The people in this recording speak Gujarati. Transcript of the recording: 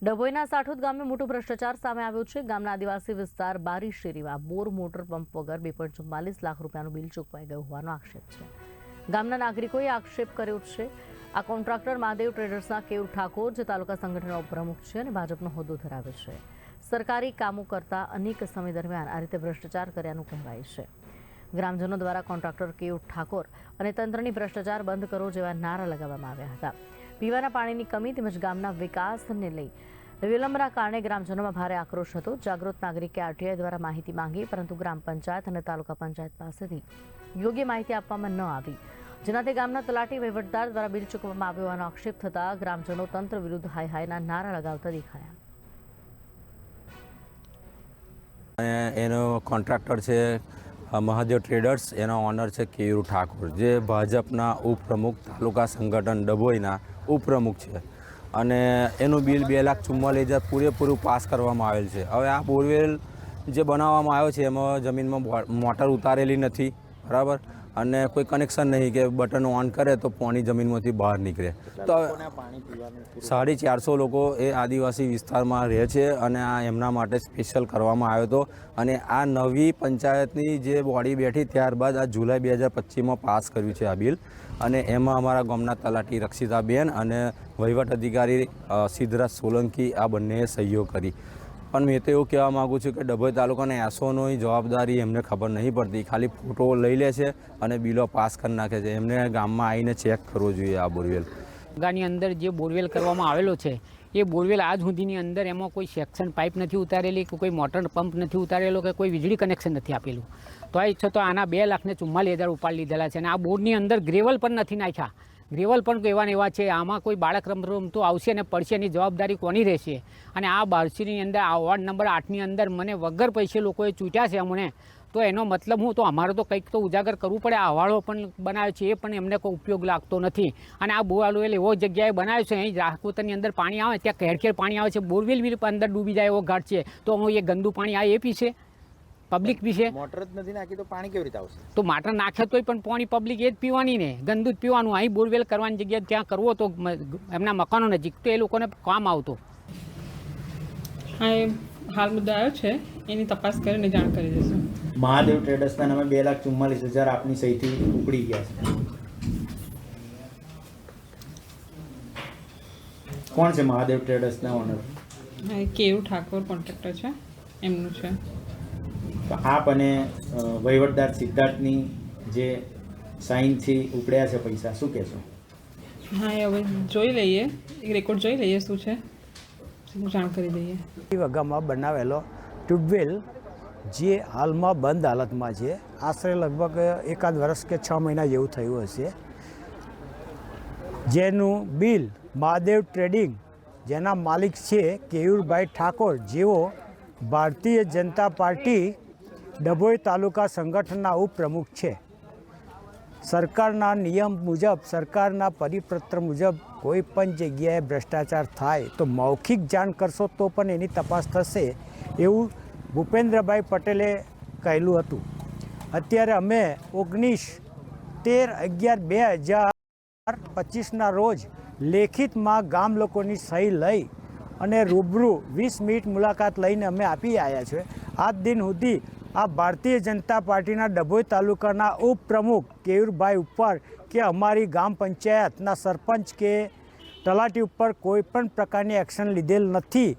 ડભોઈના સાઠોદ ગામે મોટો ભ્રષ્ટાચાર સામે આવ્યો છે। ગામના આદિવાસી વિસ્તાર બારી શેરીમાં બોર મોટર પંપ વગર 2.44 લાખ રૂપિયાનું બિલ ચૂકવાઈ ગયું હોવાનો આક્ષેપ છે। ગામના નાગરિકોએ આક્ષેપ કર્યો છે। આ કોન્ટ્રાક્ટર મહાદેવ ટ્રેડર્સના કેયુર ઠાકોર જે તાલુકા સંગઠનના ઉપપ્રમુખ છે અને ભાજપનો હોદ્દો ધરાવે છે। સરકારી કામો કરતા અનેક સમય દરમિયાન આ રીતે ભ્રષ્ટાચાર કર્યાનું કહેવાય છે। ગ્રામજનો દ્વારા કોન્ટ્રાક્ટર કેયુર ઠાકોર અને તંત્રની ભ્રષ્ટાચાર બંધ કરો જેવા નારા લગાવવામાં આવ્યા હતા। પીવાના પાણીની કમી તેમજ ગામના વિકાસને લઈ વિલંબના કારણે ગ્રામજનોમાં ભારે આક્રોશ હતો। જાગૃત નાગરિકે આરટીઆઈ દ્વારા માહિતી માંગી, પરંતુ ગ્રામ પંચાયત અને તાલુકા પંચાયત પાસેથી યોગ્ય માહિતી આપવામાં ન આવી, જેનાથી ગામના તલાટી વહીવટદાર દ્વારા બિલ ચૂકવવામાં આવ્યો હોવાનો આક્ષેપ થતા ગ્રામજનો તંત્ર વિરુદ્ધ હાય હાયના નારા લગાવતા દેખાયા। એનો કોન્ટ્રાક્ટર છે મહાદેવ ટ્રેડર્સ, એનો ઓનર છે કેયુર ઠાકોર, જે ભાજપના ઉપપ્રમુખ તાલુકા સંગઠન ડભોઈના ઉપપ્રમુખ છે અને એનું બિલ 2,44,000 પૂરેપૂરું પાસ કરવામાં આવેલ છે। હવે આ બોરવેલ જે બનાવવામાં આવ્યો છે એમાં જમીનમાં મોટર ઉતારેલી નથી, બરાબર, અને કોઈ કનેક્શન નહીં કે બટન ઓન કરે તો પાણી જમીનમાંથી બહાર નીકળે। તો 450 લોકો એ આદિવાસી વિસ્તારમાં રહે છે અને આ એમના માટે સ્પેશિયલ કરવામાં આવ્યો હતો। અને આ નવી પંચાયતની જે બોડી બેઠી ત્યારબાદ આ જુલાઈ 2025માં પાસ કર્યું છે આ બિલ। અને એમાં અમારા ગામના તલાટી રક્ષિતાબેન અને વહીવટ અધિકારી સિદ્ધરાજ સોલંકી આ બંનેએ સહયોગ કરી। પણ મેં તો એવું કહેવા માગું છું કે ડભોઈ તાલુકાના એસઓની જવાબદારી એમને ખબર નહીં પડતી, ખાલી ફોટો લઈ લે છે અને બિલો પાસ કરી નાખે છે। એમને ગામમાં આવીને ચેક કરવો જોઈએ આ બોરવેલ। ગામની અંદર જે બોરવેલ કરવામાં આવેલો છે એ બોરવેલ આજ સુધીની અંદર એમાં કોઈ સેક્શન પાઇપ નથી ઉતારેલી, કોઈ મોટર પંપ નથી ઉતારેલો કે કોઈ વીજળી કનેક્શન નથી આપેલું। તો આ છતાં આના 2,44,000 ઉપાડી લીધેલા છે અને આ બોરની અંદર ગ્રેવલ પણ નથી નાખ્યા। ગ્રેવલ પણ એવા ને એવા છે। આમાં કોઈ બાળક રમતો આવશે અને પડશે એની જવાબદારી કોની રહેશે? અને આ બારસીની અંદર આ વોર્ડ નંબર 8ની અંદર મને વગર પૈસે લોકોએ ચૂંટ્યા છે અમને, તો એનો મતલબ હું તો અમારે તો કંઈક તો ઉજાગર કરવું પડે। આ હવાળો પણ બનાવ્યો છે એ પણ એમને કોઈ ઉપયોગ લાગતો નથી અને આ બોરવેલ એવો જગ્યાએ બનાવ્યો છે અહીં રાજકોટની અંદર પાણી આવે ત્યાં ખેર ખેર પાણી આવે છે, બોરવેલ બી અંદર ડૂબી જાય એવો ઘાટ છે, તો હું એ ગંદુ પાણી આ એ પીશે, પબ્લિક પીશે। મોટર જ નથી નાખી તો પાણી કેવી રીતે આવશે? તો મોટર નાખે તોય પણ પાણી પબ્લિક એ જ પીવાની ને, ગંદુ જ પીવાનું। અહીં બોરવેલ કરવાની જગ્યાએ ત્યાં કરવો તો એમના મકાનો નજીક તો એ લોકોને કામ આવતો। હા, એ હાલ મુદ્દો આવ્યો છે, એની તપાસ કરીને જાણ કરી દઈશું। મહાદેવ ટ્રેડર્સના નામે 2,44,000 આપની સહીથી ઉપડી ગયા છે। કોણ છે મહાદેવ ટ્રેડર્સના ઓનર? હા, એ કેયુર ઠાકોર કોન્ટ્રાક્ટર છે, એમનું છે। તો આપ અને વહીવટદાર સિદ્ધાર્થની જે સાઇનથી ઉપડ્યા છે પૈસા, શું કહેશો? હા, એ હવે જોઈ લઈએ, એક રેકોર્ડ જોઈ લઈએ શું છે, જાણ કરી દઈએ। વગામાં બનાવેલો ટ્યુબવેલ જે હાલમાં બંધ હાલતમાં છે, આશરે લગભગ 1 વર્ષ કે 6 મહિના જેવું થયું હશે, જેનું બિલ મહાદેવ ટ્રેડિંગ જેના માલિક છે કેયુરભાઈ ઠાકોર, જેઓ ભારતીય જનતા પાર્ટી ડભોઈ તાલુકા સંગઠનના ઉપપ્રમુખ છે। સરકારના નિયમ મુજબ, સરકારના પરિપત્ર મુજબ કોઈ પણ જગ્યાએ ભ્રષ્ટાચાર થાય તો મૌખિક જાણ કરશો તો પણ એની તપાસ થશે, એવું ભૂપેન્દ્રભાઈ પટેલે કહેલું હતું। અત્યારે અમે 19/13/11/2025ના રોજ લેખિતમાં ગામ લોકોની સહી લઈ અને રૂબરૂ 20 મિનિટ મુલાકાત લઈને અમે આપી આવ્યા છે। આજ દિન સુધી આ ભારતીય જનતા પાર્ટીના ડભોઈ તાલુકાના ઉપપ્રમુખ કેયુરભાઈ ઉપર કે અમારી ગામ પંચાયતના સરપંચ કે તલાટી ઉપર કોઈ પણ પ્રકારની એક્શન લીધેલ નથી।